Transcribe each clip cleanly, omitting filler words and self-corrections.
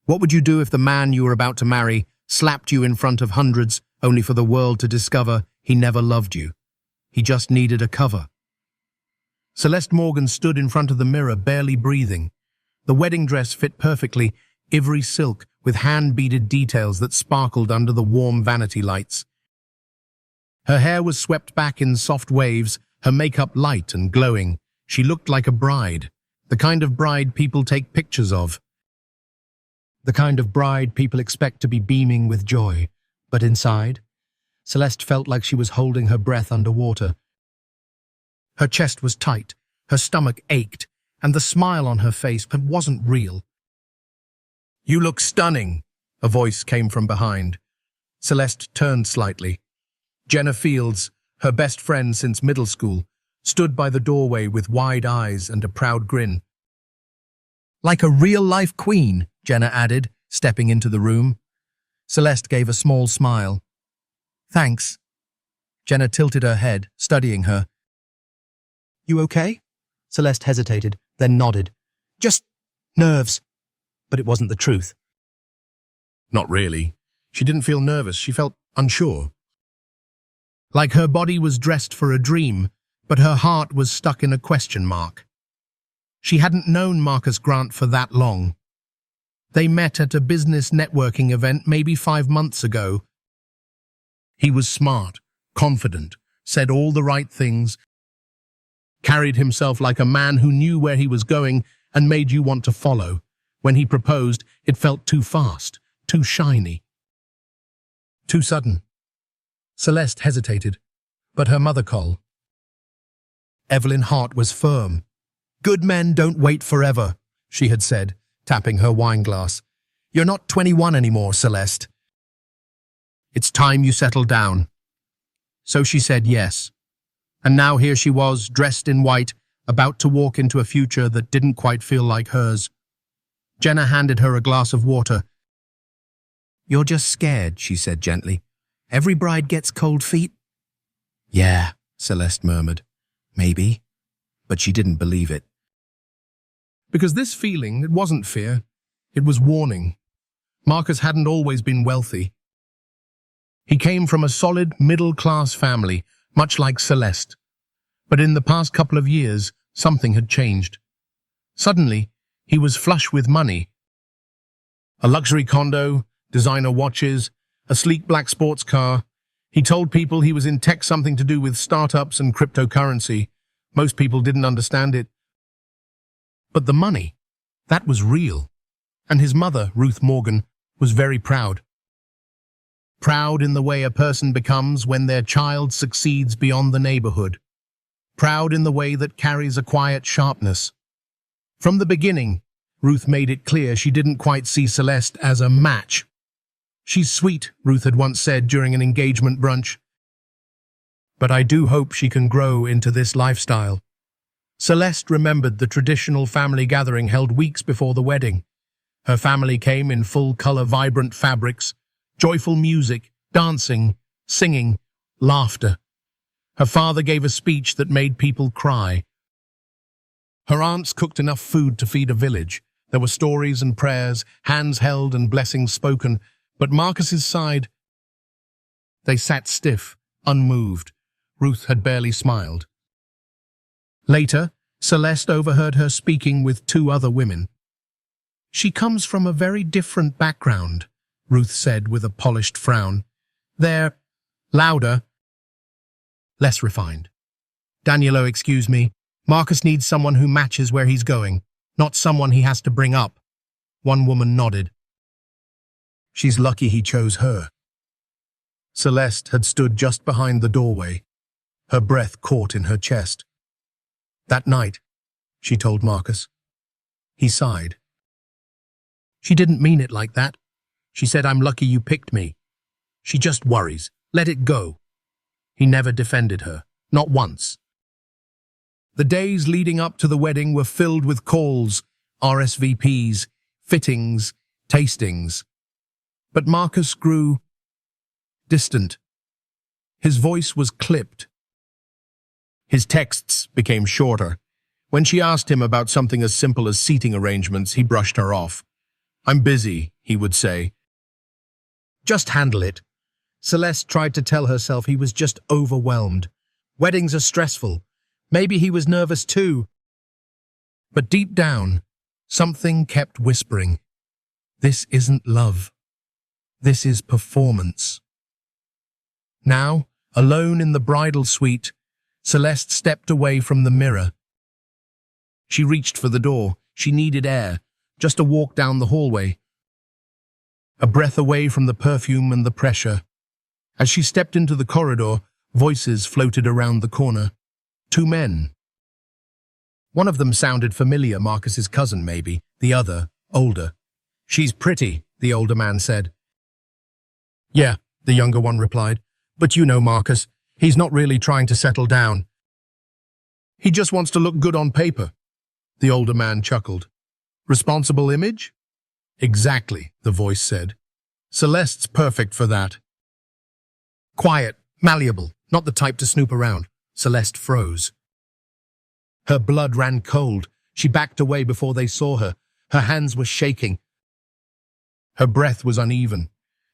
What would you do if the man you were about to marry slapped you in front of hundreds only for the world to discover he never loved you? He just needed a cover. Celeste Morgan stood in front of the mirror, barely breathing. The wedding dress fit perfectly, ivory silk with hand-beaded details that sparkled under the warm vanity lights. Her hair was swept back in soft waves, her makeup light and glowing. She looked like a bride, the kind of bride people take pictures of. The kind of bride people expect to be beaming with joy. But inside, Celeste felt like she was holding her breath underwater. Her chest was tight, her stomach ached, and the smile on her face wasn't real. "You look stunning," a voice came from behind. Celeste turned slightly. Jenna Fields, her best friend since middle school, stood by the doorway with wide eyes and a proud grin. "Like a real-life queen," Jenna added, stepping into the room. Celeste gave a small smile. "Thanks." Jenna tilted her head, studying her. "You okay?" Celeste hesitated, then nodded. "Just nerves." But it wasn't the truth. Not really. She didn't feel nervous, she felt unsure. Like her body was dressed for a dream, but her heart was stuck in a question mark. She hadn't known Marcus Grant for that long. They met at a business networking event maybe 5 months ago. He was smart, confident, said all the right things, carried himself like a man who knew where he was going and made you want to follow. When he proposed, it felt too fast, too shiny, too sudden. Celeste hesitated, but her mother called. Evelyn Hart was firm. "Good men don't wait forever," she had said, tapping her wine glass. "You're not 21 anymore, Celeste. It's time you settle down." So she said yes. And now here she was, dressed in white, about to walk into a future that didn't quite feel like hers. Jenna handed her a glass of water. "You're just scared," she said gently. "Every bride gets cold feet." "Yeah," Celeste murmured. "Maybe." But she didn't believe it. Because this feeling, it wasn't fear. It was warning. Marcus hadn't always been wealthy. He came from a solid, middle-class family, much like Celeste. But in the past couple of years, something had changed. Suddenly, he was flush with money. A luxury condo, designer watches, a sleek black sports car. He told people he was in tech, something to do with startups and cryptocurrency. Most people didn't understand it. But the money, that was real. And his mother, Ruth Morgan, was very proud. Proud in the way a person becomes when their child succeeds beyond the neighborhood. Proud in the way that carries a quiet sharpness. From the beginning, Ruth made it clear she didn't quite see Celeste as a match. "She's sweet," Ruth had once said during an engagement brunch. "But I do hope she can grow into this lifestyle." Celeste remembered the traditional family gathering held weeks before the wedding. Her family came in full-color, vibrant fabrics, joyful music, dancing, singing, laughter. Her father gave a speech that made people cry. Her aunts cooked enough food to feed a village. There were stories and prayers, hands held and blessings spoken, but Marcus's side, they sat stiff, unmoved. Ruth had barely smiled. Later, Celeste overheard her speaking with 2 other women. "She comes from a very different background," Ruth said with a polished frown. "They're louder, less refined." "Danielo, excuse me. Marcus needs someone who matches where he's going, not someone he has to bring up." One woman nodded. "She's lucky he chose her." Celeste had stood just behind the doorway, her breath caught in her chest. "That night," she told Marcus. He sighed. "She didn't mean it like that. She said, 'I'm lucky you picked me.' She just worries. Let it go." He never defended her, not once. The days leading up to the wedding were filled with calls, RSVPs, fittings, tastings. But Marcus grew distant. His voice was clipped. His texts became shorter. When she asked him about something as simple as seating arrangements, he brushed her off. I'm busy, he would say. Just handle it. Celeste tried to tell herself he was just overwhelmed. Weddings are stressful. Maybe he was nervous too. But deep down, something kept whispering. This isn't love. This is performance. Now, alone in the bridal suite, Celeste stepped away from the mirror. She reached for the door. She needed air, just a walk down the hallway. A breath away from the perfume and the pressure. As she stepped into the corridor, voices floated around the corner. Two men. One of them sounded familiar, Marcus's cousin maybe, the other, older. She's pretty, the older man said. Yeah, the younger one replied. But you know Marcus, he's not really trying to settle down. He just wants to look good on paper. The older man chuckled. Responsible image? Exactly, the voice said. Celeste's perfect for that. Quiet, malleable, not the type to snoop around. Celeste froze. Her blood ran cold. She backed away before they saw her. Her hands were shaking. Her breath was uneven.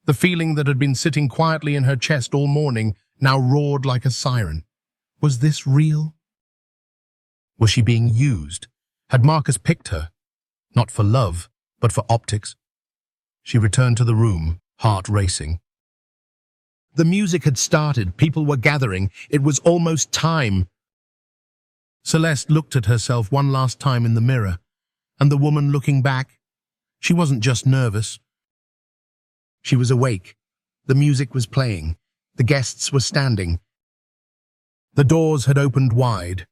The feeling that had been sitting quietly in her chest all morning now roared like a siren. Was this real? Was she being used? Had Marcus picked her? Not for love, but for optics. She returned to the room, heart racing. The music had started. People were gathering. It was almost time. Celeste looked at herself one last time in the mirror, and the woman looking back, she wasn't just nervous. She was awake. The music was playing. The guests were standing. The doors had opened wide.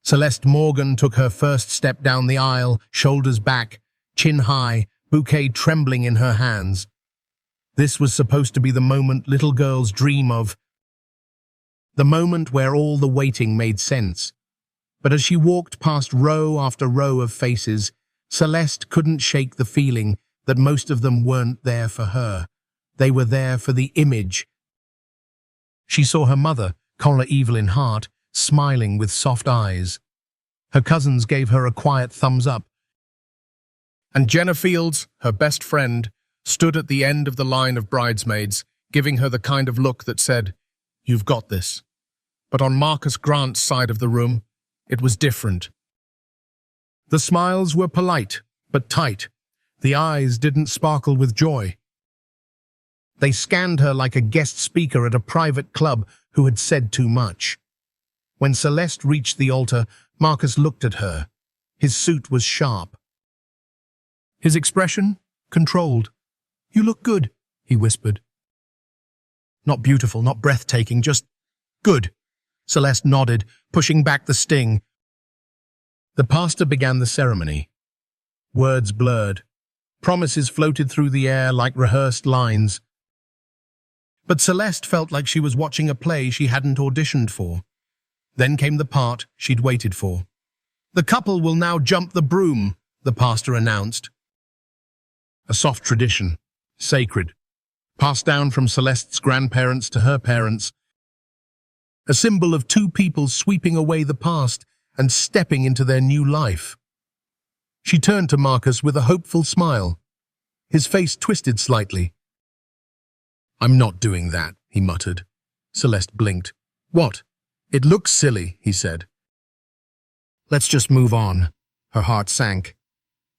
Celeste Morgan took her first step down the aisle, shoulders back, chin high, bouquet trembling in her hands. This was supposed to be the moment little girls dream of. The moment where all the waiting made sense. But as she walked past row after row of faces, Celeste couldn't shake the feeling that most of them weren't there for her. They were there for the image. She saw her mother, Cora Evelyn Hart, smiling with soft eyes. Her cousins gave her a quiet thumbs up. And Jenna Fields, her best friend, stood at the end of the line of bridesmaids, giving her the kind of look that said, "You've got this." But on Marcus Grant's side of the room, it was different. The smiles were polite, but tight. The eyes didn't sparkle with joy. They scanned her like a guest speaker at a private club who had said too much. When Celeste reached the altar, Marcus looked at her. His suit was sharp. His expression? Controlled. "You look good," he whispered. "Not beautiful, not breathtaking, just good." Celeste nodded, pushing back the sting. The pastor began the ceremony. Words blurred. Promises floated through the air like rehearsed lines. But Celeste felt like she was watching a play she hadn't auditioned for. Then came the part she'd waited for. "The couple will now jump the broom," the pastor announced. A soft tradition, sacred, passed down from Celeste's grandparents to her parents. A symbol of two people sweeping away the past and stepping into their new life. She turned to Marcus with a hopeful smile. His face twisted slightly. "I'm not doing that," he muttered. Celeste blinked. "What?" "It looks silly," he said. "Let's just move on." Her heart sank.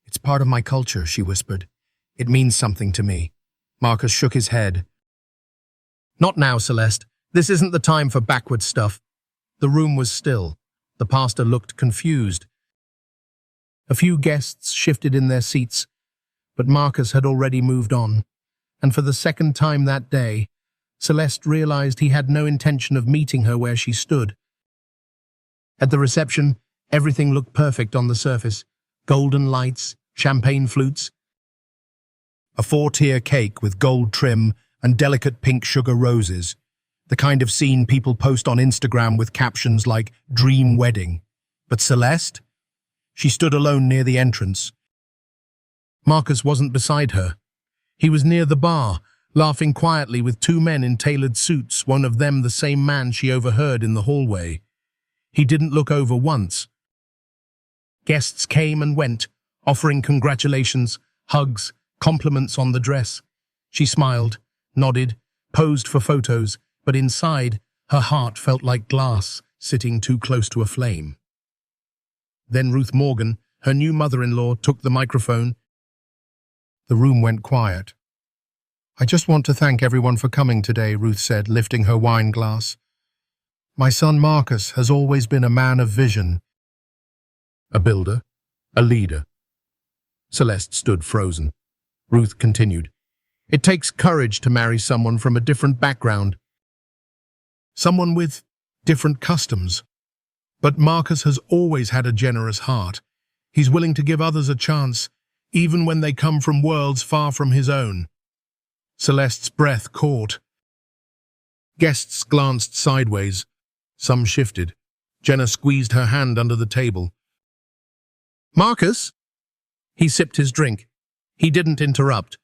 "It's part of my culture," she whispered. "It means something to me." Marcus shook his head. "Not now, Celeste. This isn't the time for backward stuff." The room was still. The pastor looked confused. A few guests shifted in their seats, but Marcus had already moved on. And for the second time that day, Celeste realized he had no intention of meeting her where she stood. At the reception, everything looked perfect on the surface. Golden lights, champagne flutes, a 4-tier cake with gold trim and delicate pink sugar roses, the kind of scene people post on Instagram with captions like "Dream Wedding." But Celeste? She stood alone near the entrance. Marcus wasn't beside her. He was near the bar, laughing quietly with two men in tailored suits, one of them the same man she overheard in the hallway. He didn't look over once. Guests came and went, offering congratulations, hugs, compliments on the dress. She smiled, nodded, posed for photos, but inside, her heart felt like glass sitting too close to a flame. Then Ruth Morgan, her new mother-in-law, took the microphone. The room went quiet. "I just want to thank everyone for coming today," Ruth said, lifting her wine glass. "My son Marcus has always been a man of vision. A builder, a leader." Celeste stood frozen. Ruth continued. "It takes courage to marry someone from a different background. Someone with different customs. But Marcus has always had a generous heart. He's willing to give others a chance, even when they come from worlds far from his own." Celeste's breath caught. Guests glanced sideways. Some shifted. Jenna squeezed her hand under the table. "Marcus?" He sipped his drink. He didn't interrupt.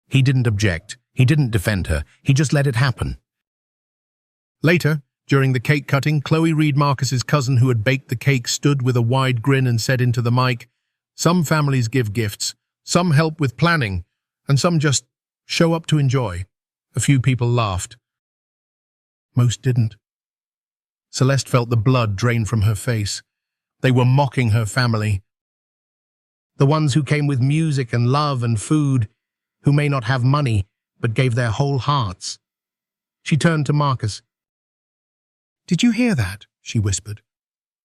He didn't object. He didn't defend her. He just let it happen. Later, during the cake cutting, Chloe Reed, Marcus's cousin who had baked the cake, stood with a wide grin and said into the mic, "Some families give gifts, some help with planning, and some just show up to enjoy." A few people laughed. Most didn't. Celeste felt the blood drain from her face. They were mocking her family. The ones who came with music and love and food, who may not have money, but gave their whole hearts. She turned to Marcus. "Did you hear that?" she whispered.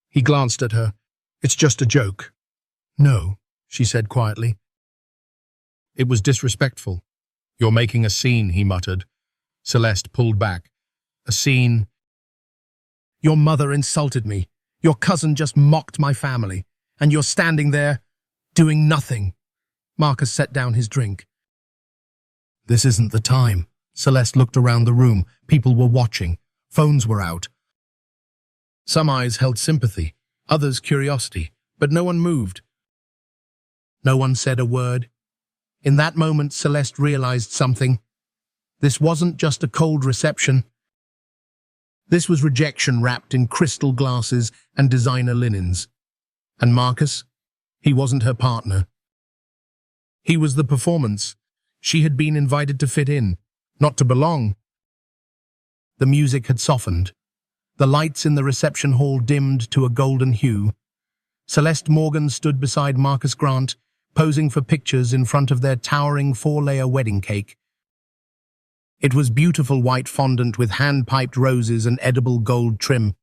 He glanced at her. "It's just a joke." "No," she said quietly. "It was disrespectful." "You're making a scene," he muttered. Celeste pulled back. "A scene?" "Your mother insulted me. Your cousin just mocked my family. And you're standing there, doing nothing." Marcus set down his drink. "This isn't the time." Celeste looked around the room. People were watching. Phones were out. Some eyes held sympathy, others curiosity, but no one moved. No one said a word. In that moment, Celeste realized something. This wasn't just a cold reception. This was rejection wrapped in crystal glasses and designer linens. And Marcus? He wasn't her partner. He was the performance. She had been invited to fit in, not to belong. The music had softened. The lights in the reception hall dimmed to a golden hue. Celeste Morgan stood beside Marcus Grant, posing for pictures in front of their towering 4-layer wedding cake. It was beautiful white fondant with hand-piped roses and edible gold trim.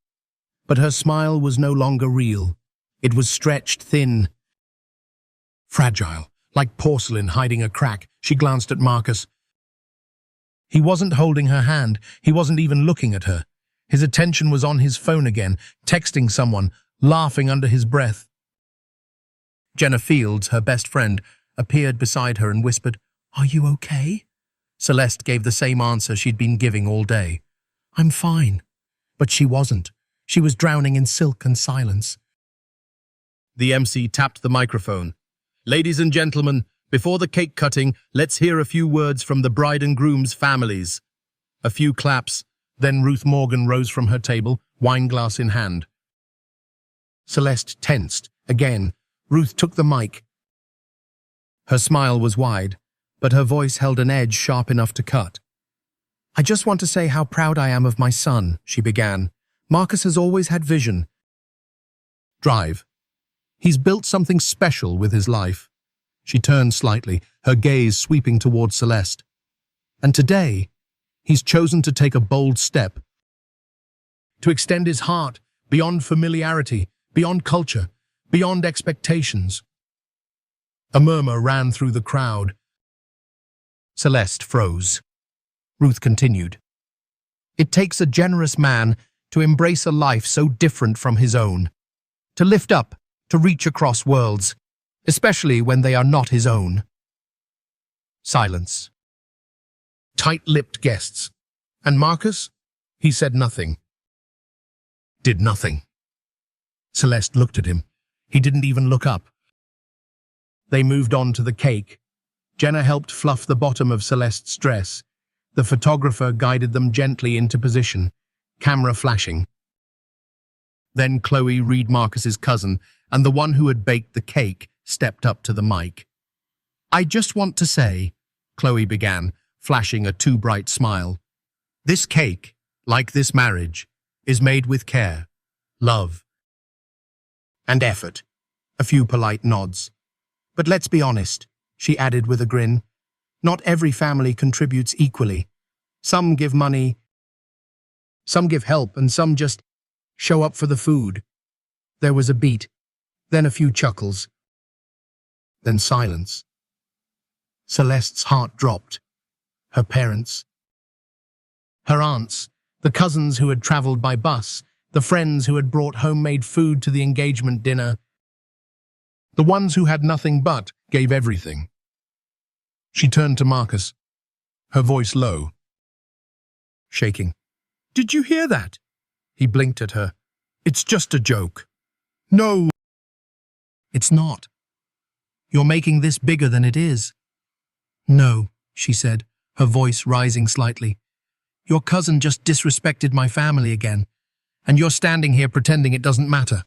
But her smile was no longer real. It was stretched thin, fragile, like porcelain hiding a crack. She glanced at Marcus. He wasn't holding her hand. He wasn't even looking at her. His attention was on his phone again, texting someone, laughing under his breath. Jenna Fields, her best friend, appeared beside her and whispered, "Are you okay?" Celeste gave the same answer she'd been giving all day. "I'm fine." But she wasn't. She was drowning in silk and silence. The MC tapped the microphone. "Ladies and gentlemen, before the cake cutting, let's hear a few words from the bride and groom's families." A few claps. Then Ruth Morgan rose from her table, wineglass in hand. Celeste tensed. Again, Ruth took the mic. Her smile was wide, but her voice held an edge sharp enough to cut. "I just want to say how proud I am of my son," she began. "Marcus has always had vision. Drive. He's built something special with his life." She turned slightly, her gaze sweeping towards Celeste. "And today, he's chosen to take a bold step, to extend his heart beyond familiarity, beyond culture, beyond expectations." A murmur ran through the crowd. Celeste froze. Ruth continued. "It takes a generous man to embrace a life so different from his own, to lift up, to reach across worlds, especially when they are not his own." Silence. Tight-lipped guests. And Marcus? He said nothing. Did nothing. Celeste looked at him. He didn't even look up. They moved on to the cake. Jenna helped fluff the bottom of Celeste's dress. The photographer guided them gently into position, camera flashing. Then Chloe Reed, Marcus's cousin, and the one who had baked the cake, stepped up to the mic. I just want to say, Chloe began, flashing a too bright smile. This cake, like this marriage, is made with care, love, and effort. A few polite nods. But let's be honest, she added with a grin. Not every family contributes equally. Some give money, some give help, and some just show up for the food. There was a beat, then a few chuckles, then silence. Celeste's heart dropped. Her parents, her aunts, the cousins who had traveled by bus, the friends who had brought homemade food to the engagement dinner, the ones who had nothing but gave everything. She turned to Marcus, her voice low, shaking. Did you hear that? He blinked at her. It's just a joke. No, it's not. You're making this bigger than it is. No, she said, her voice rising slightly. Your cousin just disrespected my family again, and you're standing here pretending it doesn't matter.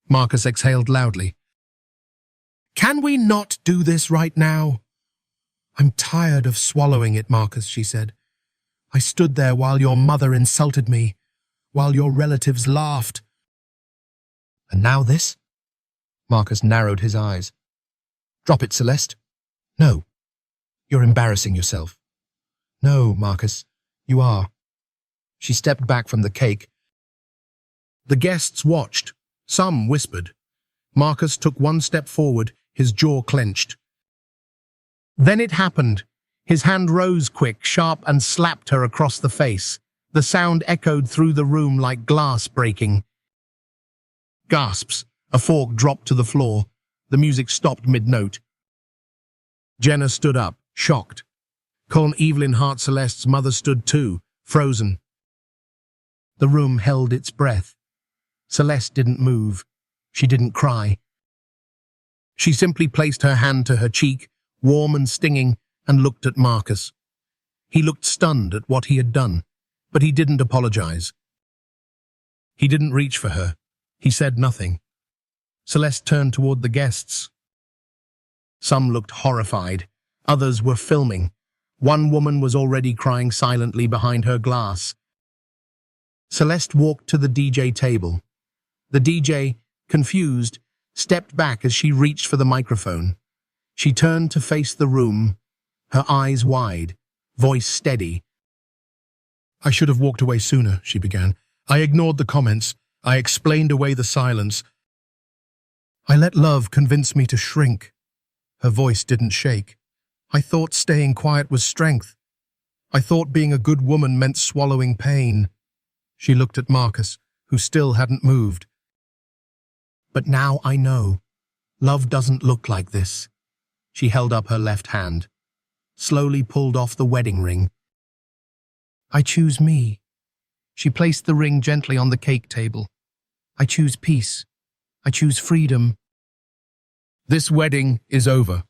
Marcus exhaled loudly. Can we not do this right now? I'm tired of swallowing it, Marcus, she said. I stood there while your mother insulted me, while your relatives laughed. And now this? Marcus narrowed his eyes. Drop it, Celeste. No. You're embarrassing yourself. No, Marcus, you are. She stepped back from the cake. The guests watched. Some whispered. Marcus took one step forward, his jaw clenched. Then it happened. His hand rose quick, sharp, and slapped her across the face. The sound echoed through the room like glass breaking. Gasps. A fork dropped to the floor. The music stopped mid-note. Jenna stood up, shocked. Colin Evelyn Hart Celeste's mother stood too, frozen. The room held its breath. Celeste didn't move. She didn't cry. She simply placed her hand to her cheek, warm and stinging, and looked at Marcus. He looked stunned at what he had done, but he didn't apologize. He didn't reach for her. He said nothing. Celeste turned toward the guests. Some looked horrified. Others were filming. One woman was already crying silently behind her glass. Celeste walked to the DJ table. The DJ, confused, stepped back as she reached for the microphone. She turned to face the room, her eyes wide, voice steady. I should have walked away sooner, she began. I ignored the comments. I explained away the silence. I let love convince me to shrink. Her voice didn't shake. I thought staying quiet was strength. I thought being a good woman meant swallowing pain. She looked at Marcus, who still hadn't moved. But now I know. Love doesn't look like this. She held up her left hand, slowly pulled off the wedding ring. I choose me. She placed the ring gently on the cake table. I choose peace. I choose freedom. This wedding is over.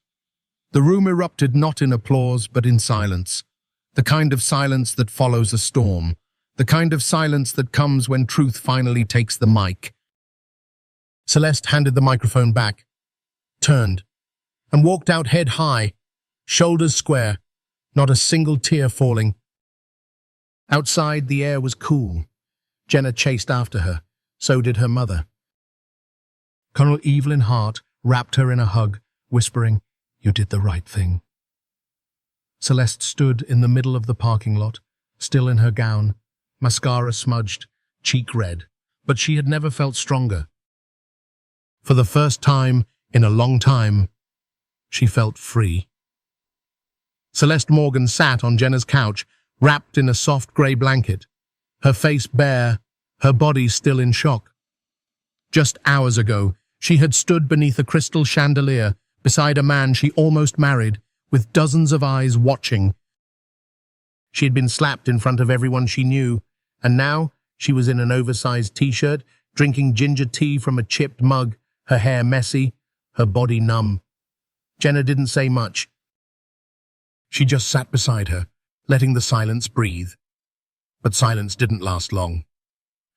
The room erupted not in applause, but in silence. The kind of silence that follows a storm. The kind of silence that comes when truth finally takes the mic. Celeste handed the microphone back, turned, and walked out head high, shoulders square, not a single tear falling. Outside, the air was cool. Jenna chased after her. So did her mother. Colonel Evelyn Hart wrapped her in a hug, whispering, You did the right thing. Celeste stood in the middle of the parking lot, still in her gown, mascara smudged, cheek red, but she had never felt stronger. For the first time in a long time, she felt free. Celeste Morgan sat on Jenna's couch, wrapped in a soft grey blanket, her face bare, her body still in shock. Just hours ago, she had stood beneath a crystal chandelier beside a man she almost married, with dozens of eyes watching. She had been slapped in front of everyone she knew, and now she was in an oversized t-shirt, drinking ginger tea from a chipped mug, her hair messy, her body numb. Jenna didn't say much. She just sat beside her, letting the silence breathe. But silence didn't last long.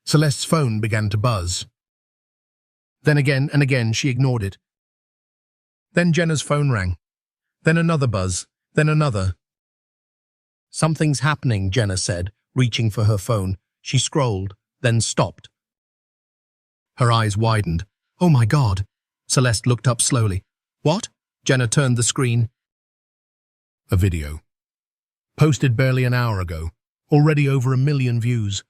Celeste's phone began to buzz. Then again and again she ignored it. Then Jenna's phone rang. then another buzz, then another. Something's happening, Jenna said, reaching for her phone. She scrolled, then stopped. Her eyes widened. Oh my God! Celeste looked up slowly. What? Jenna turned the screen. A video. Posted barely an hour ago. Already over 1 million views.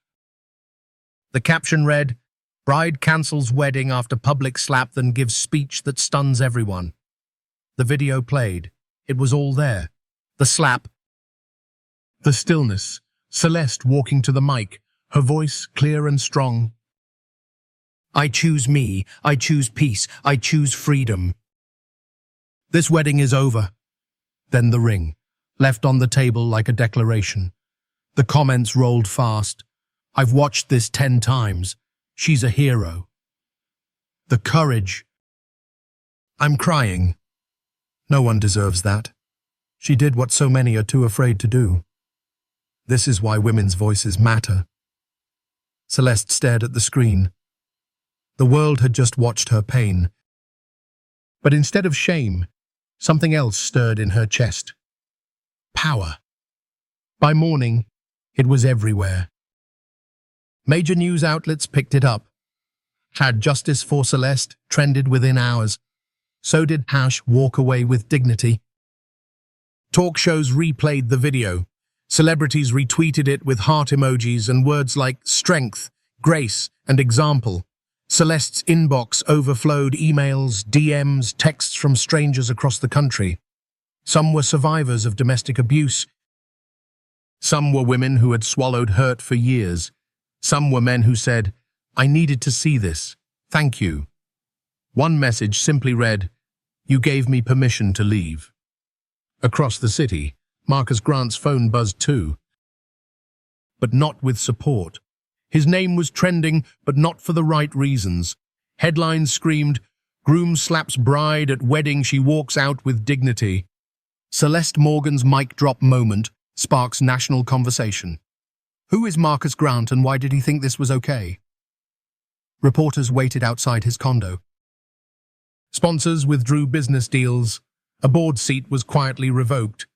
The caption read, "Bride cancels wedding after public slap, then gives speech that stuns everyone." The video played. It was all there. The slap. The stillness. Celeste walking to the mic, her voice clear and strong. "I choose me. I choose peace. I choose freedom. This wedding is over." Then the ring, left on the table like a declaration. The comments rolled fast. "I've watched this 10 times. She's a hero." The courage. "I'm crying. No one deserves that. She did what so many are too afraid to do. This is why women's voices matter." Celeste stared at the screen. The world had just watched her pain. But instead of shame, something else stirred in her chest. Power. By morning, it was everywhere. Major news outlets picked it up. Had Justice for Celeste trended within hours. So did #Walk Away with Dignity. Talk shows replayed the video. Celebrities retweeted it with heart emojis and words like strength, grace, and example. Celeste's inbox overflowed emails, DMs, texts from strangers across the country. Some were survivors of domestic abuse. Some were women who had swallowed hurt for years. Some were men who said, "I needed to see this. Thank you." One message simply read, "You gave me permission to leave." Across the city, Marcus Grant's phone buzzed too. But not with support. His name was trending, but not for the right reasons. Headlines screamed, "Groom slaps bride at wedding, she walks out with dignity." Celeste Morgan's mic drop moment sparks national conversation. Who is Marcus Grant and why did he think this was okay? Reporters waited outside his condo. Sponsors withdrew business deals. A board seat was quietly revoked.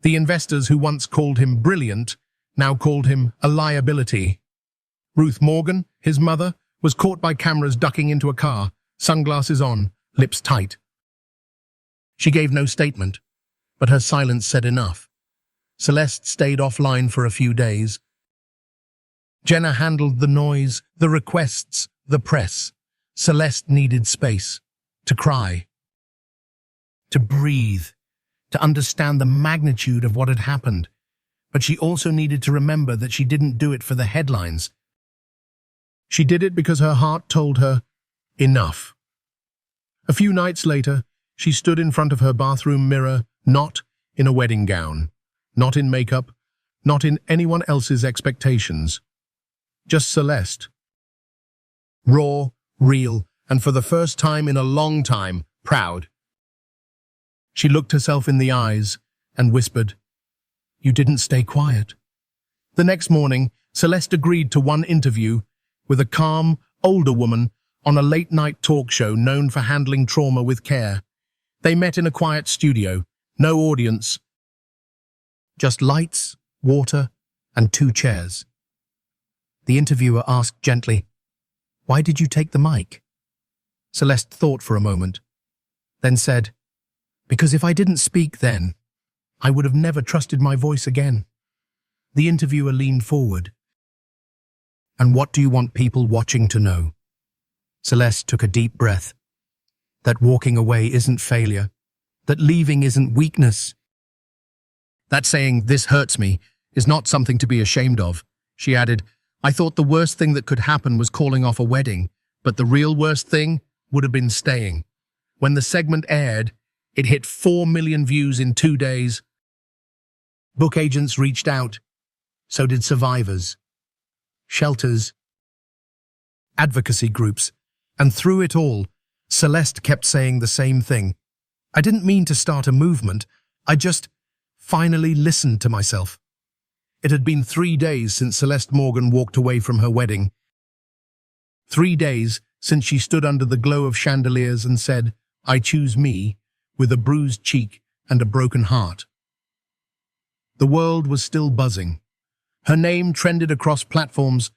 The investors who once called him brilliant now called him a liability. Ruth Morgan, his mother, was caught by cameras ducking into a car, sunglasses on, lips tight. She gave no statement, but her silence said enough. Celeste stayed offline for a few days. Jenna handled the noise, the requests, the press. Celeste needed space. To cry. To breathe. To understand the magnitude of what had happened. But she also needed to remember that she didn't do it for the headlines. She did it because her heart told her, enough. A few nights later, she stood in front of her bathroom mirror, not in a wedding gown, not in makeup, not in anyone else's expectations. Just Celeste. Raw, real, and for the first time in a long time, proud. She looked herself in the eyes and whispered, "You didn't stay quiet." The next morning, Celeste agreed to one interview with a calm, older woman on a late-night talk show known for handling trauma with care. They met in a quiet studio, no audience, just lights, water, and 2 chairs. The interviewer asked gently, "Why did you take the mic?" Celeste thought for a moment, then said, "Because if I didn't speak then, I would have never trusted my voice again." The interviewer leaned forward. "And what do you want people watching to know?" Celeste took a deep breath. That walking away isn't failure. That leaving isn't weakness. That saying, "This hurts me," is not something to be ashamed of. She added, "I thought the worst thing that could happen was calling off a wedding, but the real worst thing would have been staying." When the segment aired, it hit 4 million views in 2 days. Book agents reached out. So did survivors, shelters, advocacy groups. And through it all, Celeste kept saying the same thing. "I didn't mean to start a movement. I just finally listened to myself." It had been 3 days since Celeste Morgan walked away from her wedding. 3 days since she stood under the glow of chandeliers and said, "I choose me," with a bruised cheek and a broken heart. The world was still buzzing. Her name trended across platforms.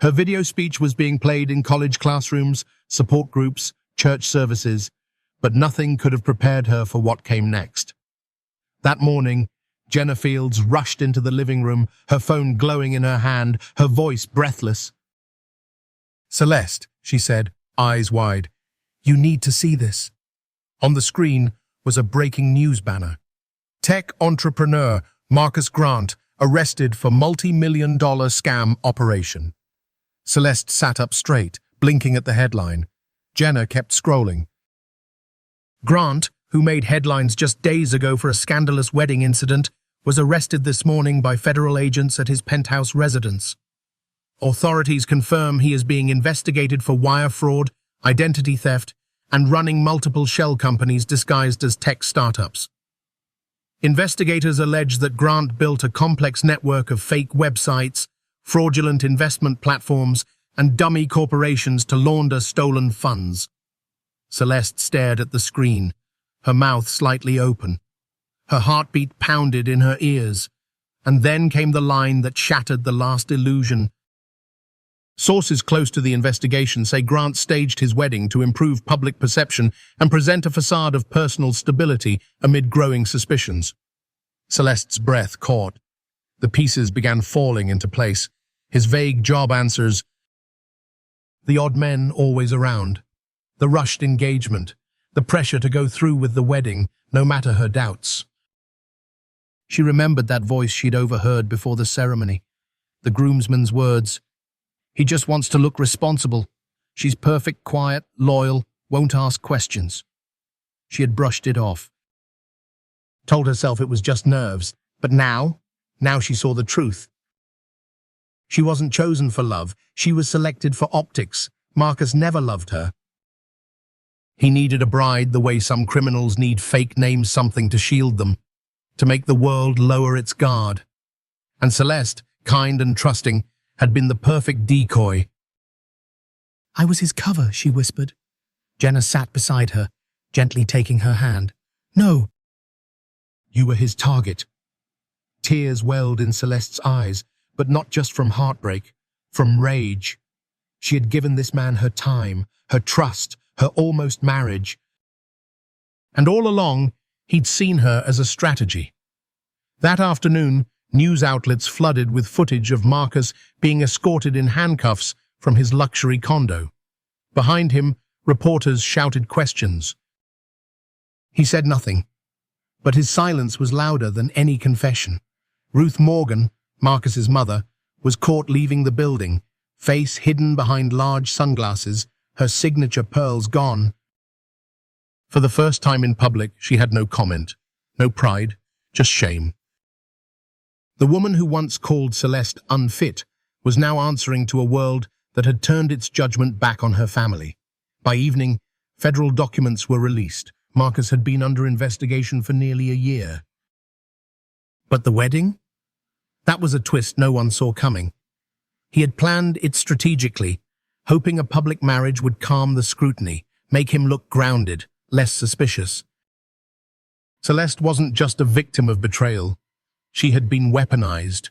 Her video speech was being played in college classrooms, support groups, church services, but nothing could have prepared her for what came next. That morning, Jenna Fields rushed into the living room, her phone glowing in her hand, her voice breathless. "Celeste," she said, eyes wide, "you need to see this." On the screen was a breaking news banner. Tech entrepreneur Marcus Grant arrested for multi-million-dollar scam operation. Celeste sat up straight, blinking at the headline. Jenna kept scrolling. Grant, who made headlines just days ago for a scandalous wedding incident, was arrested this morning by federal agents at his penthouse residence. Authorities confirm he is being investigated for wire fraud, identity theft, and running multiple shell companies disguised as tech startups. Investigators allege that Grant built a complex network of fake websites, fraudulent investment platforms, and dummy corporations to launder stolen funds. Celeste stared at the screen, her mouth slightly open. Her heartbeat pounded in her ears, and then came the line that shattered the last illusion. Sources close to the investigation say Grant staged his wedding to improve public perception and present a facade of personal stability amid growing suspicions. Celeste's breath caught. The pieces began falling into place, his vague job answers, the odd men always around, the rushed engagement, the pressure to go through with the wedding, no matter her doubts. She remembered that voice she'd overheard before the ceremony, the groomsman's words. "He just wants to look responsible. She's perfect, quiet, loyal, won't ask questions." She had brushed it off. Told herself it was just nerves, but now she saw the truth. She wasn't chosen for love, she was selected for optics. Marcus never loved her. He needed a bride the way some criminals need fake names, something to shield them, to make the world lower its guard. And Celeste, kind and trusting, had been the perfect decoy. "I was his cover," she whispered. Jenna sat beside her, gently taking her hand. "No." "You were his target." Tears welled in Celeste's eyes, but not just from heartbreak, from rage. She had given this man her time, her trust, her almost marriage. And all along, he'd seen her as a strategy. That afternoon, news outlets flooded with footage of Marcus being escorted in handcuffs from his luxury condo. Behind him, reporters shouted questions. He said nothing, but his silence was louder than any confession. Ruth Morgan, Marcus's mother, was caught leaving the building, face hidden behind large sunglasses, her signature pearls gone. For the first time in public, she had no comment, no pride, just shame. The woman who once called Celeste unfit was now answering to a world that had turned its judgment back on her family. By evening, federal documents were released. Marcus had been under investigation for nearly a year. But the wedding? That was a twist no one saw coming. He had planned it strategically, hoping a public marriage would calm the scrutiny, make him look grounded, less suspicious. Celeste wasn't just a victim of betrayal. She had been weaponized.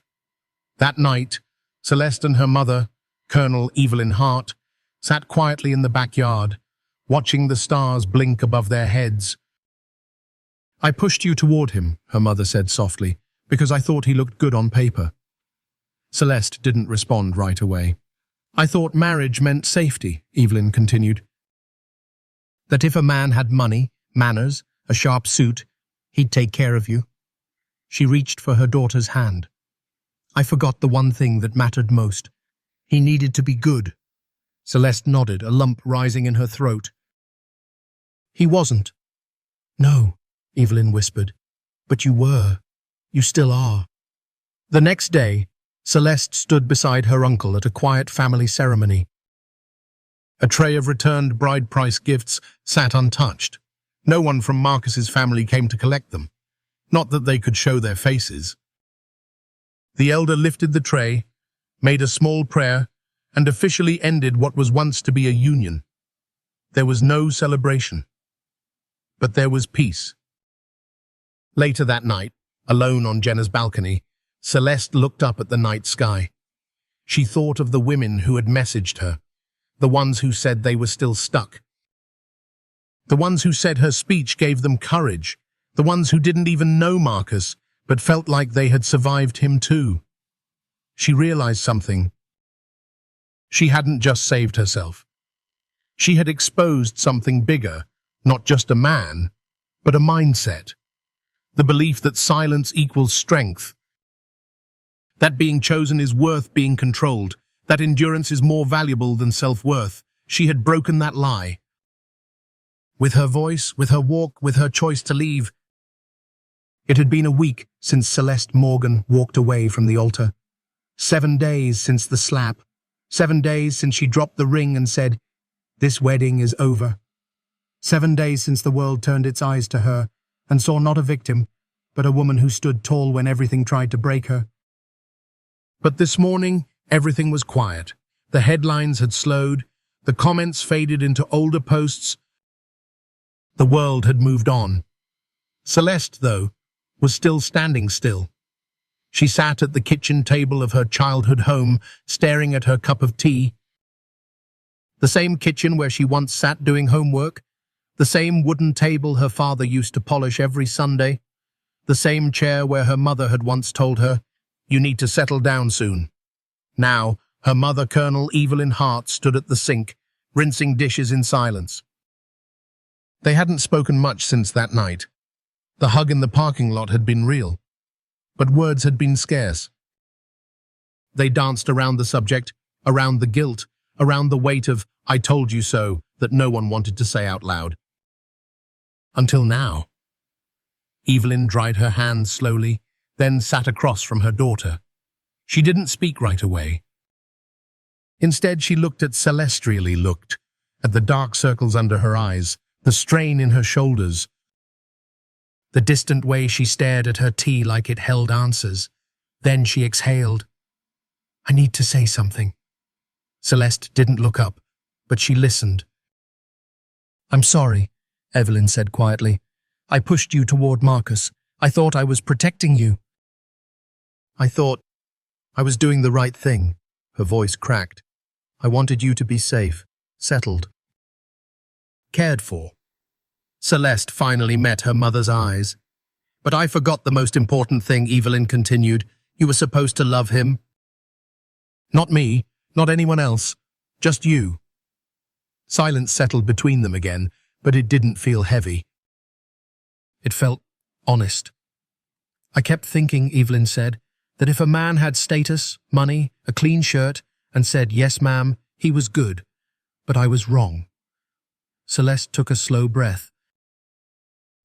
That night, Celeste and her mother, Colonel Evelyn Hart, sat quietly in the backyard, watching the stars blink above their heads. "I pushed you toward him," her mother said softly, "because I thought he looked good on paper." Celeste didn't respond right away. "I thought marriage meant safety," Evelyn continued. "That if a man had money, manners, a sharp suit, he'd take care of you." She reached for her daughter's hand. "I forgot the one thing that mattered most. He needed to be good." Celeste nodded, a lump rising in her throat. "He wasn't." "No," Evelyn whispered, "but you were. You still are." The next day, Celeste stood beside her uncle at a quiet family ceremony. A tray of returned bride price gifts sat untouched. No one from Marcus's family came to collect them. Not that they could show their faces. The elder lifted the tray, made a small prayer, and officially ended what was once to be a union. There was no celebration, but there was peace. Later that night, alone on Jenna's balcony, Celeste looked up at the night sky. She thought of the women who had messaged her, the ones who said they were still stuck, the ones who said her speech gave them courage, the ones who didn't even know Marcus, but felt like they had survived him too. She realized something. She hadn't just saved herself. She had exposed something bigger, not just a man, but a mindset. The belief that silence equals strength, that being chosen is worth being controlled, that endurance is more valuable than self-worth. She had broken that lie. With her voice, with her walk, with her choice to leave. It had been a week since Celeste Morgan walked away from the altar. 7 days since the slap. 7 days since she dropped the ring and said, "This wedding is over." 7 days since the world turned its eyes to her and saw not a victim, but a woman who stood tall when everything tried to break her. But this morning, everything was quiet. The headlines had slowed. The comments faded into older posts. The world had moved on. Celeste, though, was still standing still. She sat at the kitchen table of her childhood home, staring at her cup of tea. The same kitchen where she once sat doing homework, the same wooden table her father used to polish every Sunday, the same chair where her mother had once told her, "You need to settle down soon." Now, her mother, Colonel Evelyn Hart, stood at the sink, rinsing dishes in silence. They hadn't spoken much since that night. The hug in the parking lot had been real, but words had been scarce. They danced around the subject, around the guilt, around the weight of "I told you so" that no one wanted to say out loud. Until now. Evelyn dried her hands slowly, then sat across from her daughter. She didn't speak right away. Instead, she looked at Celestially looked, at the dark circles under her eyes, the strain in her shoulders, the distant way she stared at her tea like it held answers. Then she exhaled. "I need to say something." Celeste didn't look up, but she listened. "I'm sorry," Evelyn said quietly. "I pushed you toward Marcus. I thought I was protecting you." "I thought I was doing the right thing." Her voice cracked. "I wanted you to be safe, settled, cared for." Celeste finally met her mother's eyes. "But I forgot the most important thing," Evelyn continued. "You were supposed to love him. Not me, not anyone else, just you." Silence settled between them again, but it didn't feel heavy. It felt honest. "I kept thinking," Evelyn said, "that if a man had status, money, a clean shirt, and said, 'Yes, ma'am,' he was good. But I was wrong." Celeste took a slow breath.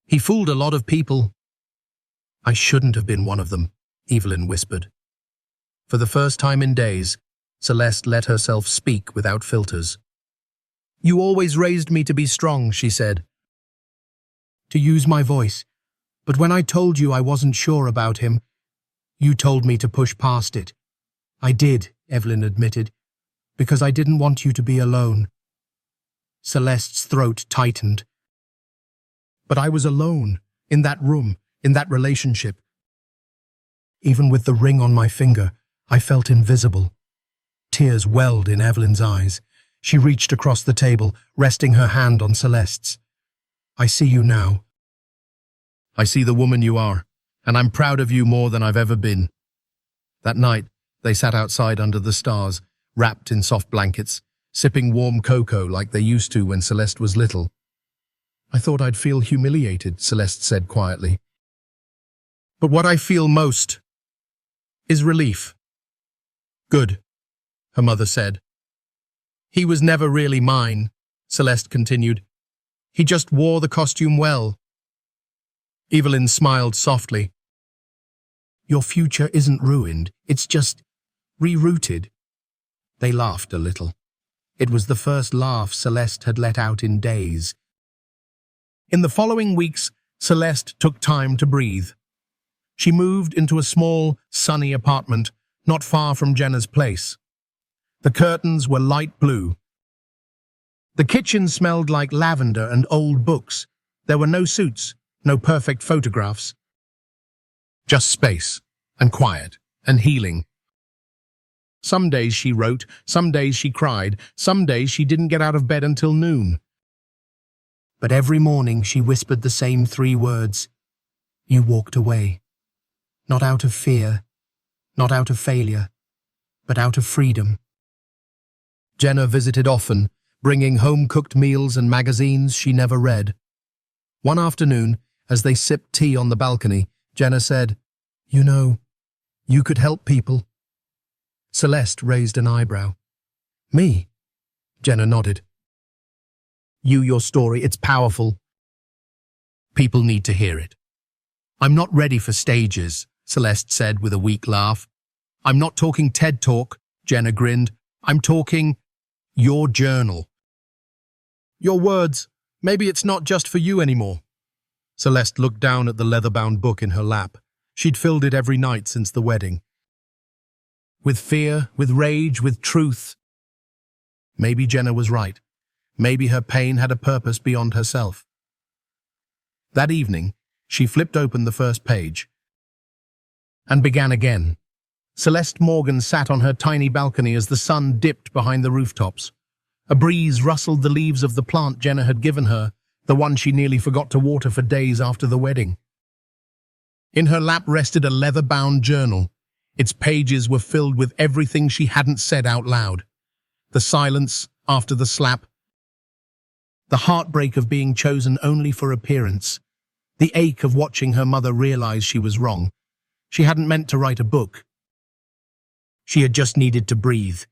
"He fooled a lot of people." "I shouldn't have been one of them," Evelyn whispered. For the first time in days, Celeste let herself speak without filters. "You always raised me to be strong," she said. "To use my voice. But when I told you I wasn't sure about him, you told me to push past it." "I did," Evelyn admitted, "because I didn't want you to be alone." Celeste's throat tightened. "But I was alone, in that room, in that relationship. Even with the ring on my finger, I felt invisible." Tears welled in Evelyn's eyes. She reached across the table, resting her hand on Celeste's. "I see you now. I see the woman you are, and I'm proud of you more than I've ever been." That night, they sat outside under the stars, wrapped in soft blankets, sipping warm cocoa like they used to when Celeste was little. "I thought I'd feel humiliated," Celeste said quietly. "But what I feel most is relief." "Good," her mother said. "He was never really mine," Celeste continued. "He just wore the costume well." Evelyn smiled softly. "Your future isn't ruined, it's just rerouted." They laughed a little. It was the first laugh Celeste had let out in days. In the following weeks, Celeste took time to breathe. She moved into a small, sunny apartment not far from Jenna's place. The curtains were light blue. The kitchen smelled like lavender and old books. There were no suits, no perfect photographs, Just space, and quiet, and healing. Some days she wrote, some days she cried, some days she didn't get out of bed until noon. But every morning she whispered the same 3 words. You walked away. Not out of fear, not out of failure, but out of freedom. Jenna visited often, bringing home-cooked meals and magazines she never read. One afternoon, as they sipped tea on the balcony, Jenna said, You know, you could help people. Celeste raised an eyebrow. Me? Jenna nodded. Your story, it's powerful. People need to hear it. I'm not ready for stages, Celeste said with a weak laugh. I'm not talking TED Talk, Jenna grinned. I'm talking your journal. Your words. Maybe it's not just for you anymore. Celeste looked down at the leather-bound book in her lap. She'd filled it every night since the wedding. With fear, with rage, with truth. Maybe Jenna was right. Maybe her pain had a purpose beyond herself. That evening, she flipped open the first page and began again. Celeste Morgan sat on her tiny balcony as the sun dipped behind the rooftops. A breeze rustled the leaves of the plant Jenna had given her, the one she nearly forgot to water for days after the wedding. In her lap rested a leather-bound journal. Its pages were filled with everything she hadn't said out loud. The silence after the slap. The heartbreak of being chosen only for appearance. The ache of watching her mother realize she was wrong. She hadn't meant to write a book. She had just needed to breathe.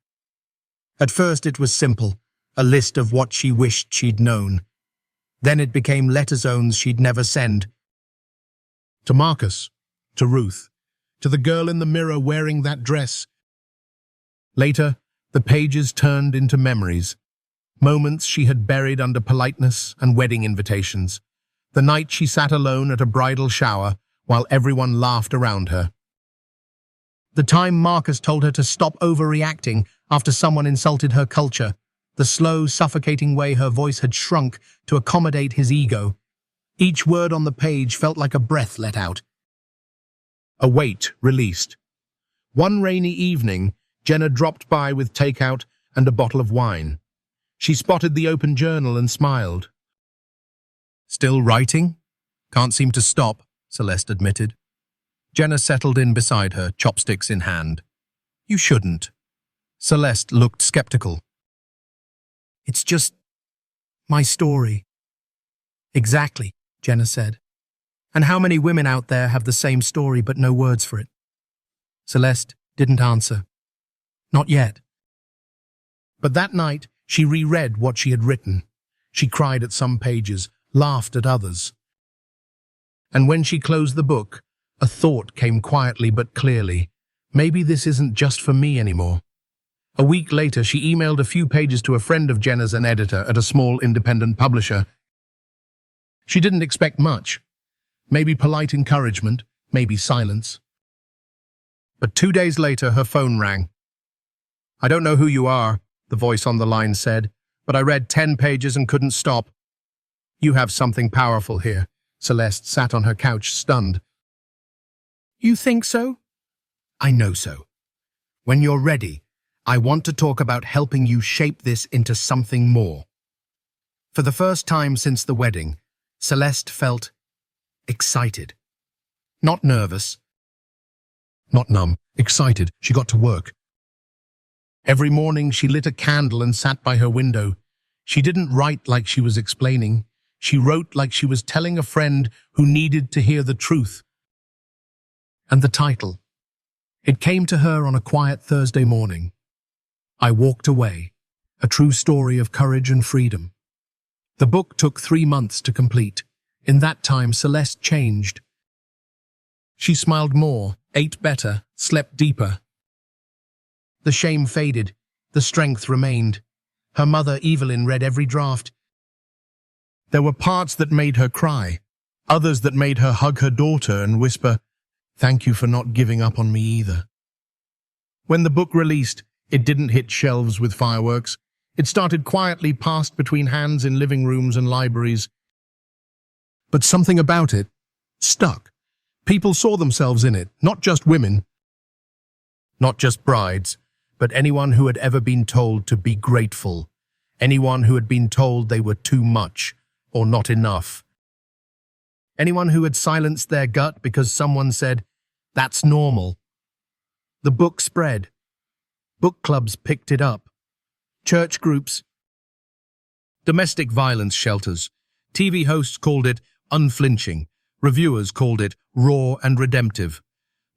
At first it was simple, a list of what she wished she'd known. Then it became letter zones she'd never send. To Marcus, to Ruth, to the girl in the mirror wearing that dress. Later, the pages turned into memories. Moments she had buried under politeness and wedding invitations. The night she sat alone at a bridal shower while everyone laughed around her. The time Marcus told her to stop overreacting after someone insulted her culture. The slow, suffocating way her voice had shrunk to accommodate his ego. Each word on the page felt like a breath let out. A weight released. One rainy evening, Jenna dropped by with takeout and a bottle of wine. She spotted the open journal and smiled. Still writing? Can't seem to stop, Celeste admitted. Jenna settled in beside her, chopsticks in hand. You shouldn't. Celeste looked skeptical. It's just my story. Exactly, Jenna said. And how many women out there have the same story but no words for it? Celeste didn't answer. Not yet. But that night, she reread what she had written. She cried at some pages, laughed at others. And when she closed the book, a thought came quietly but clearly. Maybe this isn't just for me anymore. A week later, she emailed a few pages to a friend of Jenna's, an editor at a small independent publisher. She didn't expect much. Maybe polite encouragement, maybe silence. But 2 days later, her phone rang. I don't know who you are, the voice on the line said, but I read 10 pages and couldn't stop. You have something powerful here. Celeste sat on her couch, stunned. You think so? I know so. When you're ready, I want to talk about helping you shape this into something more. For the first time since the wedding, Celeste felt excited. Not nervous. Not numb. Excited. She got to work. Every morning she lit a candle and sat by her window. She didn't write like she was explaining. She wrote like she was telling a friend who needed to hear the truth. And the title. It came to her on a quiet Thursday morning. I Walked Away, a true story of courage and freedom. The book took 3 months to complete. In that time, Celeste changed. She smiled more, ate better, slept deeper. The shame faded, the strength remained. Her mother, Evelyn, read every draft. There were parts that made her cry, others that made her hug her daughter and whisper, "Thank you for not giving up on me either." When the book released, it didn't hit shelves with fireworks. It started quietly, passed between hands in living rooms and libraries. But something about it stuck. People saw themselves in it, not just women, not just brides, but anyone who had ever been told to be grateful, anyone who had been told they were too much or not enough, anyone who had silenced their gut because someone said, "That's normal." The book spread. Book clubs picked it up. Church groups, domestic violence shelters. TV hosts called it unflinching. Reviewers called it raw and redemptive.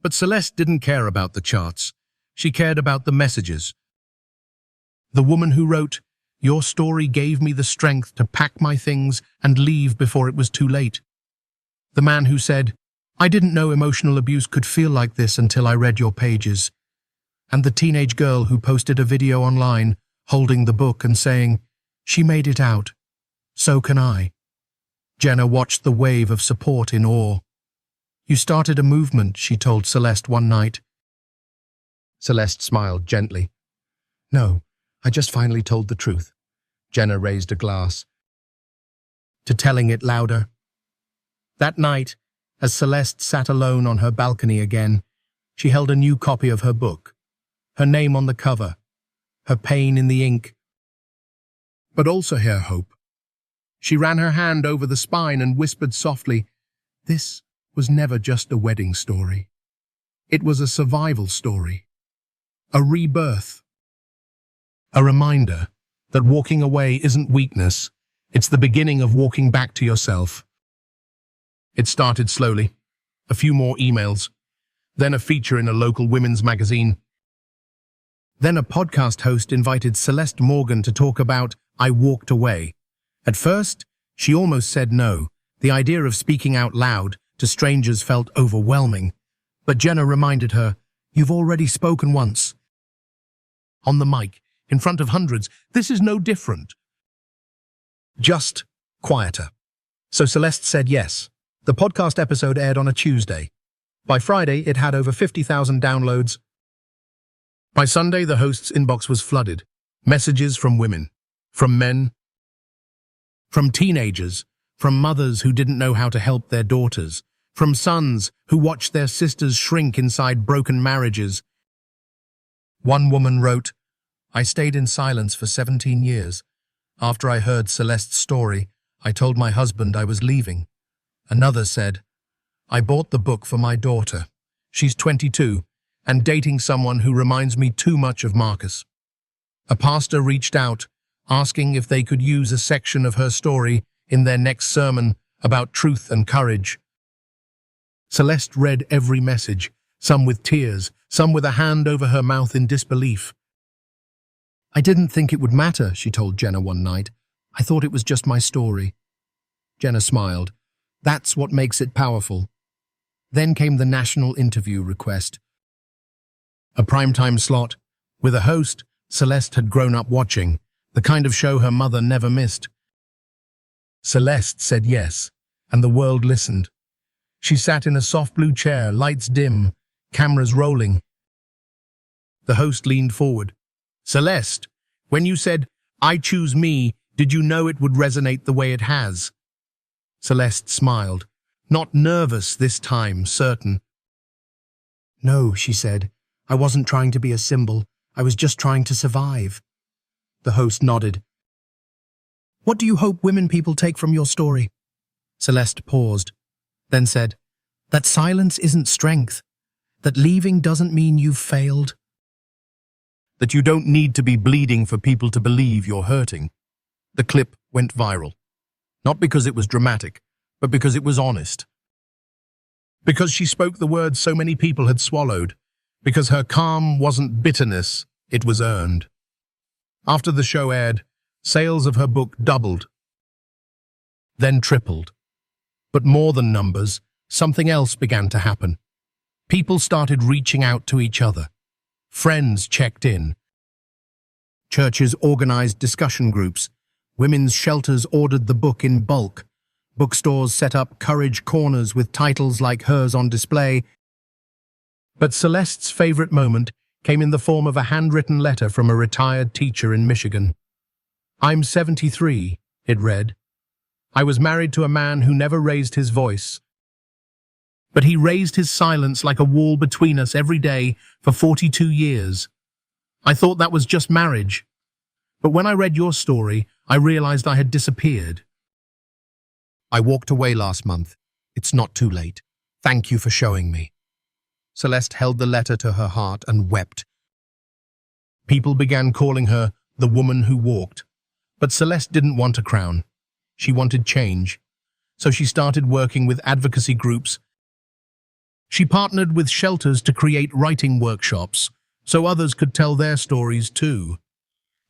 But Celeste didn't care about the charts. She cared about the messages. The woman who wrote, "Your story gave me the strength to pack my things and leave before it was too late." The man who said, "I didn't know emotional abuse could feel like this until I read your pages." And the teenage girl who posted a video online, holding the book and saying, "She made it out. So can I." Jenna watched the wave of support in awe. "You started a movement," she told Celeste one night. Celeste smiled gently. "No, I just finally told the truth." Jenna raised a glass to telling it louder. That night, as Celeste sat alone on her balcony again, she held a new copy of her book, her name on the cover, her pain in the ink, but also her hope. She ran her hand over the spine and whispered softly, "This was never just a wedding story. It was a survival story, a rebirth, a reminder that walking away isn't weakness, it's the beginning of walking back to yourself." It started slowly, a few more emails, then a feature in a local women's magazine. Then a podcast host invited Celeste Morgan to talk about "I Walked Away." At first, she almost said no. The idea of speaking out loud to strangers felt overwhelming. But Jenna reminded her, "You've already spoken once. On the mic, in front of hundreds, this is no different. Just quieter." So Celeste said yes. The podcast episode aired on a Tuesday. By Friday, it had over 50,000 downloads. By Sunday, the host's inbox was flooded. Messages from women, from men, from teenagers, from mothers who didn't know how to help their daughters, from sons who watched their sisters shrink inside broken marriages. One woman wrote, "I stayed in silence for 17 years. After I heard Celeste's story, I told my husband I was leaving." Another said, "I bought the book for my daughter. She's 22 and dating someone who reminds me too much of Marcus." A pastor reached out, asking if they could use a section of her story in their next sermon about truth and courage. Celeste read every message, some with tears, some with a hand over her mouth in disbelief. "I didn't think it would matter," she told Jenna one night. "I thought it was just my story." Jenna smiled. "That's what makes it powerful." Then came the national interview request. A primetime slot, with a host Celeste had grown up watching, the kind of show her mother never missed. Celeste said yes, and the world listened. She sat in a soft blue chair, lights dim, cameras rolling. The host leaned forward. "Celeste, when you said, 'I choose me,' did you know it would resonate the way it has?" Celeste smiled, not nervous this time, certain. "No," she said. "I wasn't trying to be a symbol. I was just trying to survive." The host nodded. "What do you hope women people take from your story?" Celeste paused, then said, "That silence isn't strength. That leaving doesn't mean you've failed. That you don't need to be bleeding for people to believe you're hurting." The clip went viral. Not because it was dramatic, but because it was honest. Because she spoke the words so many people had swallowed. Because her calm wasn't bitterness, it was earned. After the show aired, sales of her book doubled, then tripled. But more than numbers, something else began to happen. People started reaching out to each other. Friends checked in. Churches organized discussion groups. Women's shelters ordered the book in bulk. Bookstores set up courage corners with titles like hers on display. But Celeste's favorite moment came in the form of a handwritten letter from a retired teacher in Michigan. "I'm 73, it read. "I was married to a man who never raised his voice. But he raised his silence like a wall between us every day for 42 years. I thought that was just marriage. But when I read your story, I realized I had disappeared. I walked away last month. It's not too late. Thank you for showing me. Celeste held the letter to her heart and wept. People began calling her the woman who walked. But Celeste didn't want a crown. She wanted change. So she started working with advocacy groups. She partnered with shelters to create writing workshops so others could tell their stories too.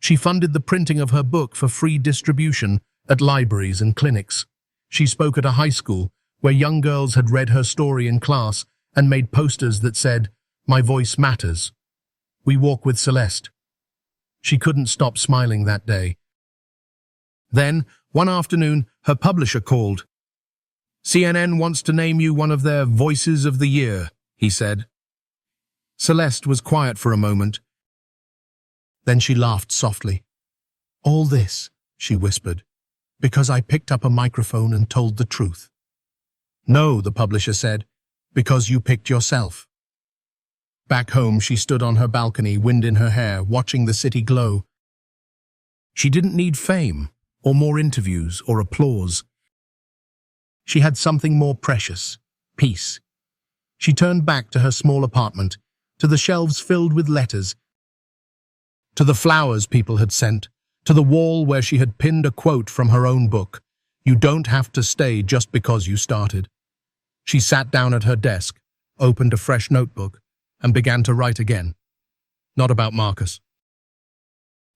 She funded the printing of her book for free distribution at libraries and clinics. She spoke at a high school where young girls had read her story in class and made posters that said, "My voice matters. We walk with Celeste." She couldn't stop smiling that day. Then, one afternoon, her publisher called. "CNN wants to name you one of their Voices of the Year," he said. Celeste was quiet for a moment. Then she laughed softly. "All this," she whispered, "because I picked up a microphone and told the truth." "No," the publisher said, "because you picked yourself." Back home, she stood on her balcony, wind in her hair, watching the city glow. She didn't need fame, or more interviews, or applause. She had something more precious, peace. She turned back to her small apartment, to the shelves filled with letters, to the flowers people had sent, to the wall where she had pinned a quote from her own book, "You don't have to stay just because you started." She sat down at her desk, opened a fresh notebook, and began to write again. Not about Marcus.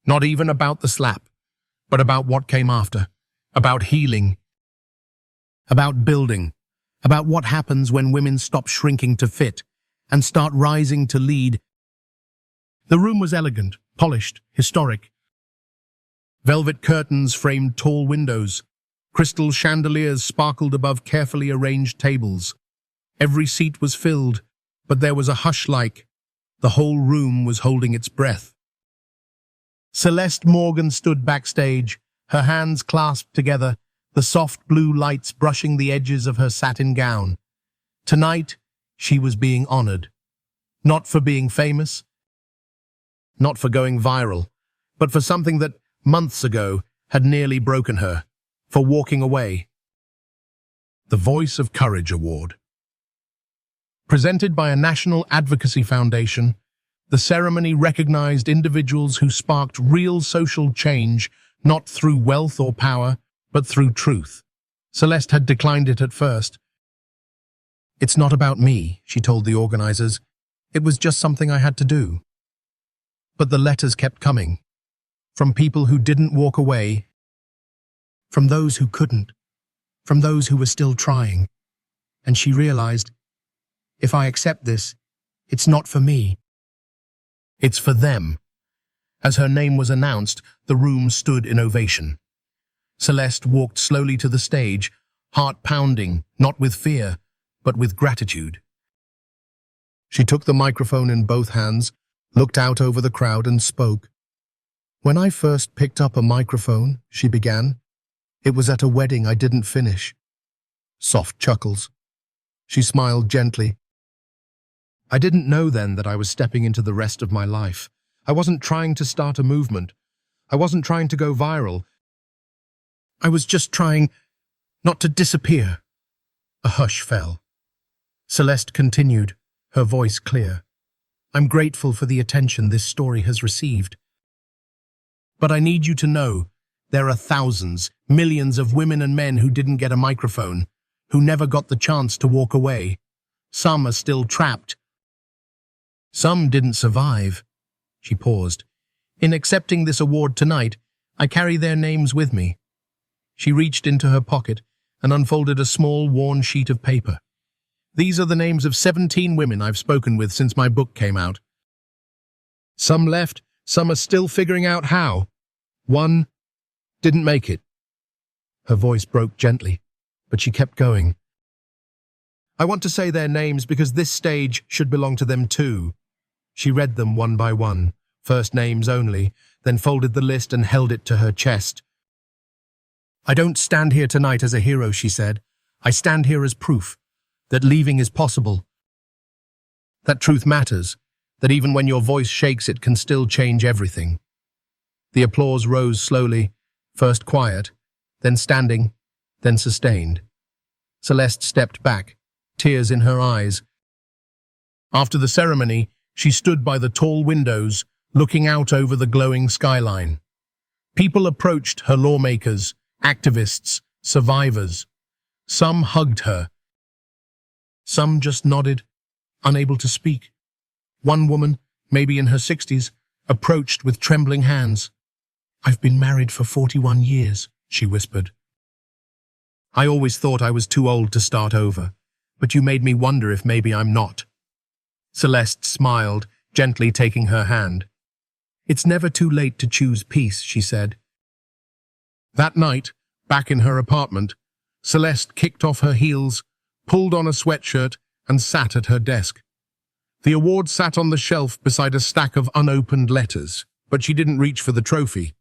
Not even about the slap, but about what came after, about healing, about building, about what happens when women stop shrinking to fit and start rising to lead. The room was elegant, polished, historic. Velvet curtains framed tall windows. Crystal chandeliers sparkled above carefully arranged tables. Every seat was filled, but there was a hush like the whole room was holding its breath. Celeste Morgan stood backstage, her hands clasped together, the soft blue lights brushing the edges of her satin gown. Tonight, she was being honored. Not for being famous, not for going viral, but for something that, months ago, had nearly broken her, for walking away. The Voice of Courage Award. Presented by a National Advocacy Foundation, the ceremony recognized individuals who sparked real social change, not through wealth or power, but through truth. Celeste had declined it at first. "It's not about me," she told the organizers. "It was just something I had to do." But the letters kept coming, from people who didn't walk away, from those who couldn't, from those who were still trying. And she realized, if I accept this, it's not for me. It's for them. As her name was announced, the room stood in ovation. Celeste walked slowly to the stage, heart pounding, not with fear, but with gratitude. She took the microphone in both hands, looked out over the crowd and spoke. "When I first picked up a microphone," she began, "it was at a wedding I didn't finish." Soft chuckles. She smiled gently. "I didn't know then that I was stepping into the rest of my life. I wasn't trying to start a movement. I wasn't trying to go viral. I was just trying not to disappear." A hush fell. Celeste continued, her voice clear. "I'm grateful for the attention this story has received. But I need you to know, there are thousands, millions of women and men who didn't get a microphone, who never got the chance to walk away. Some are still trapped. Some didn't survive." She paused. "In accepting this award tonight, I carry their names with me." She reached into her pocket and unfolded a small, worn sheet of paper. "These are the names of 17 women I've spoken with since my book came out. Some left, some are still figuring out how. One didn't make it." Her voice broke gently, but she kept going. "I want to say their names because this stage should belong to them too." She read them one by one, first names only, then folded the list and held it to her chest. "I don't stand here tonight as a hero," she said. "I stand here as proof. that leaving is possible, that truth matters, that even when your voice shakes it can still change everything. The applause rose slowly, first quiet, then standing, then sustained. Celeste stepped back, tears in her eyes. After the ceremony, she stood by the tall windows, looking out over the glowing skyline. People approached her, lawmakers, activists, survivors. Some hugged her. Some just nodded, unable to speak. One woman, maybe in her 60s, approached with trembling hands. "I've been married for 41 years, she whispered. "I always thought I was too old to start over, but you made me wonder if maybe I'm not." Celeste smiled, gently taking her hand. "It's never too late to choose peace," she said. That night, back in her apartment, Celeste kicked off her heels, pulled on a sweatshirt, and sat at her desk. The award sat on the shelf beside a stack of unopened letters, but she didn't reach for the trophy.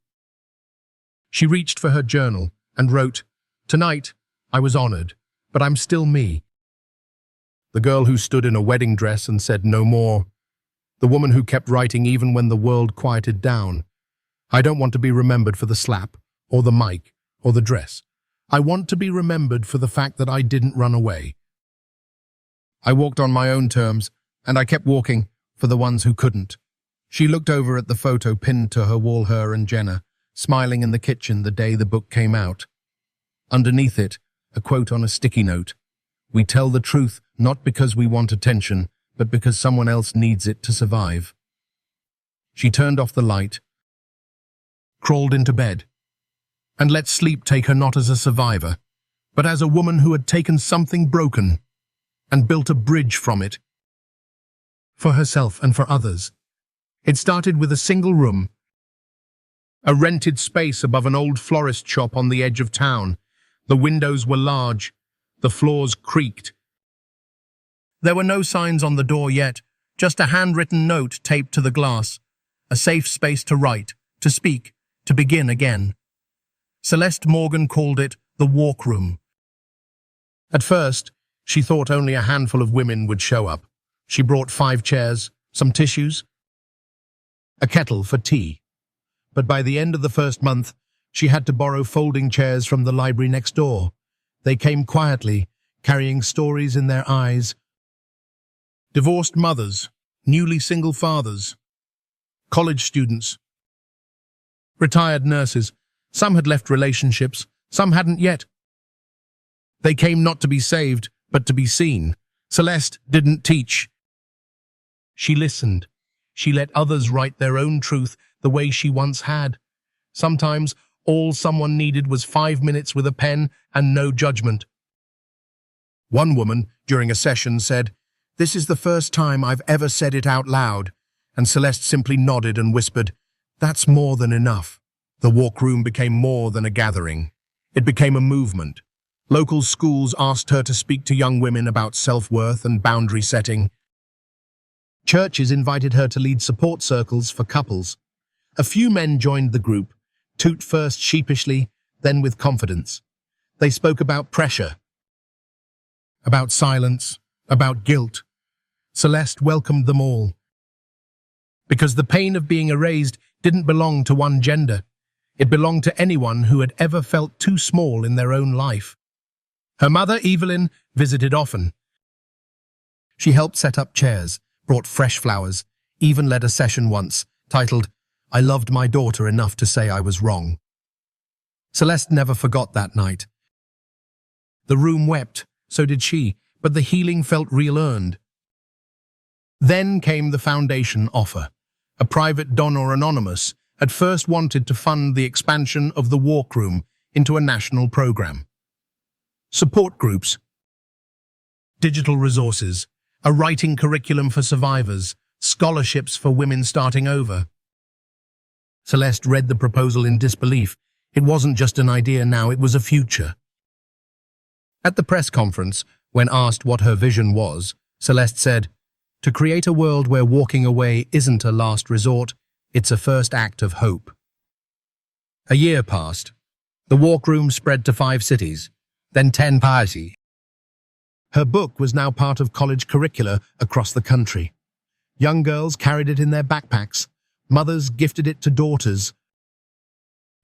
She reached for her journal and wrote, "Tonight, I was honored, but I'm still me." The girl who stood in a wedding dress and said no more. The woman who kept writing even when the world quieted down. "I don't want to be remembered for the slap, or the mic, or the dress. I want to be remembered for the fact that I didn't run away. I walked on my own terms, and I kept walking for the ones who couldn't." She looked over at the photo pinned to her wall, her and Jenna, smiling in the kitchen the day the book came out. Underneath it, a quote on a sticky note. "We tell the truth not because we want attention, but because someone else needs it to survive." She turned off the light, crawled into bed, and let sleep take her not as a survivor, but as a woman who had taken something broken and built a bridge from it. For herself and for others. It started with a single room, a rented space above an old florist shop on the edge of town. The windows were large, the floors creaked. There were no signs on the door yet, just a handwritten note taped to the glass, a safe space to write, to speak, to begin again. Celeste Morgan called it the walk room. At first, she thought only a handful of women would show up. She brought 5 chairs, some tissues, a kettle for tea. But by the end of the first month, she had to borrow folding chairs from the library next door. They came quietly, carrying stories in their eyes. Divorced mothers, newly single fathers, college students, retired nurses. Some had left relationships, some hadn't yet. They came not to be saved, but to be seen. Celeste didn't teach. She listened. She let others write their own truth the way she once had. Sometimes all someone needed was 5 minutes with a pen and no judgment. One woman, during a session, said, "This is the first time I've ever said it out loud," and Celeste simply nodded and whispered, "That's more than enough." The walk room became more than a gathering. It became a movement. Local schools asked her to speak to young women about self-worth and boundary setting. Churches invited her to lead support circles for couples. A few men joined the group, toot first sheepishly, then with confidence. They spoke about pressure, about silence, about guilt. Celeste welcomed them all. Because the pain of being erased didn't belong to one gender. It belonged to anyone who had ever felt too small in their own life. Her mother, Evelyn, visited often. She helped set up chairs, brought fresh flowers, even led a session once, titled, "I loved my daughter enough to say I was wrong." Celeste never forgot that night. The room wept, so did she, but the healing felt real-earned. Then came the foundation offer. A private donor anonymous at first wanted to fund the expansion of the walk room into a national program. Support groups, digital resources, a writing curriculum for survivors, scholarships for women starting over. Celeste read the proposal in disbelief. It wasn't just an idea now, it was a future. At the press conference, when asked what her vision was, Celeste said, "To create a world where walking away isn't a last resort, it's a first act of hope." A year passed. The walk room spread to 5 cities, then 10 parties. Her book was now part of college curricula across the country. Young girls carried it in their backpacks. Mothers gifted it to daughters.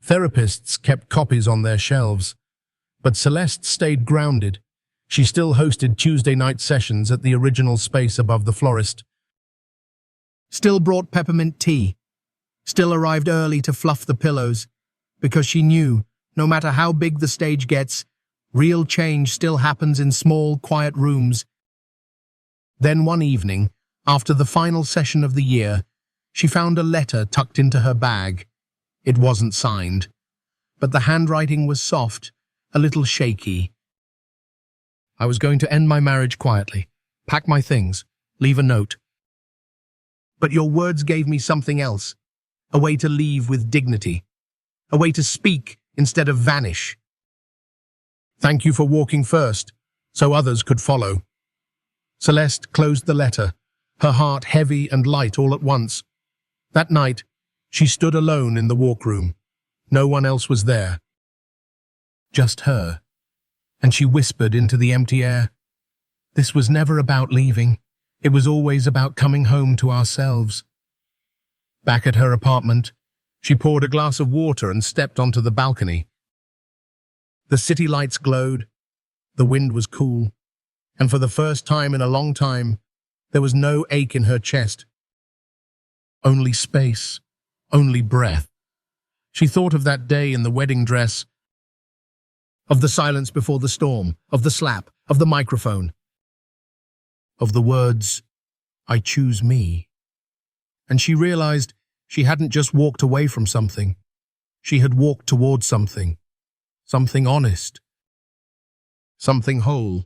Therapists kept copies on their shelves. But Celeste stayed grounded. She still hosted Tuesday night sessions at the original space above the florist. Still brought peppermint tea. Still arrived early to fluff the pillows. Because she knew, no matter how big the stage gets, real change still happens in small, quiet rooms. Then one evening, after the final session of the year, she found a letter tucked into her bag. It wasn't signed, but the handwriting was soft, a little shaky. I was going to end my marriage quietly, pack my things, leave a note. But your words gave me something else, a way to leave with dignity, a way to speak instead of vanish. Thank you for walking first, so others could follow. Celeste closed the letter, her heart heavy and light all at once. That night, she stood alone in the walk-room. No one else was there. Just her. And she whispered into the empty air. This was never about leaving. It was always about coming home to ourselves. Back at her apartment, she poured a glass of water and stepped onto the balcony. The city lights glowed. The wind was cool. And for the first time in a long time, there was no ache in her chest. Only space, only breath. She thought of that day in the wedding dress, of the silence before the storm, of the slap, of the microphone, of the words, I choose me. And she realized she hadn't just walked away from something. She had walked towards something. Something honest. Something whole.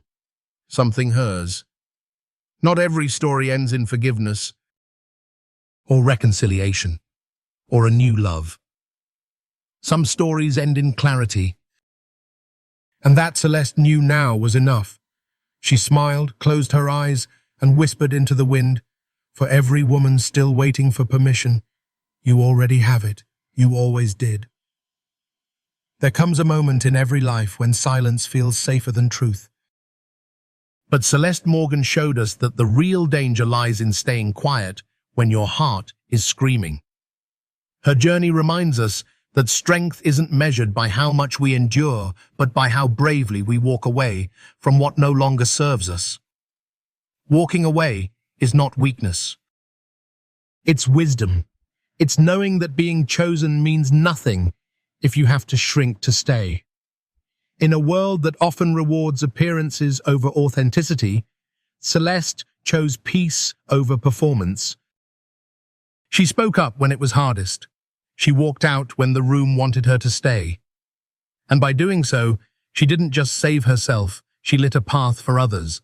Something hers. Not every story ends in forgiveness, or reconciliation, or a new love. Some stories end in clarity. And that Celeste knew now was enough. She smiled, closed her eyes, and whispered into the wind, for every woman still waiting for permission, you already have it. You always did. There comes a moment in every life when silence feels safer than truth. But Celeste Morgan showed us that the real danger lies in staying quiet when your heart is screaming. Her journey reminds us that strength isn't measured by how much we endure, but by how bravely we walk away from what no longer serves us. Walking away is not weakness. It's wisdom. It's knowing that being chosen means nothing if you have to shrink to stay. In a world that often rewards appearances over authenticity, Celeste chose peace over performance. She spoke up when it was hardest. She walked out when the room wanted her to stay. And by doing so, she didn't just save herself, she lit a path for others.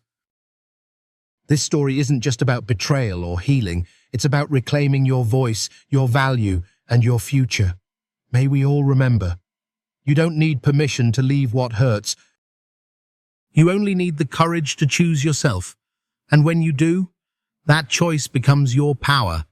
This story isn't just about betrayal or healing, it's about reclaiming your voice, your value, and your future. May we all remember, you don't need permission to leave what hurts. You only need the courage to choose yourself. And when you do, that choice becomes your power.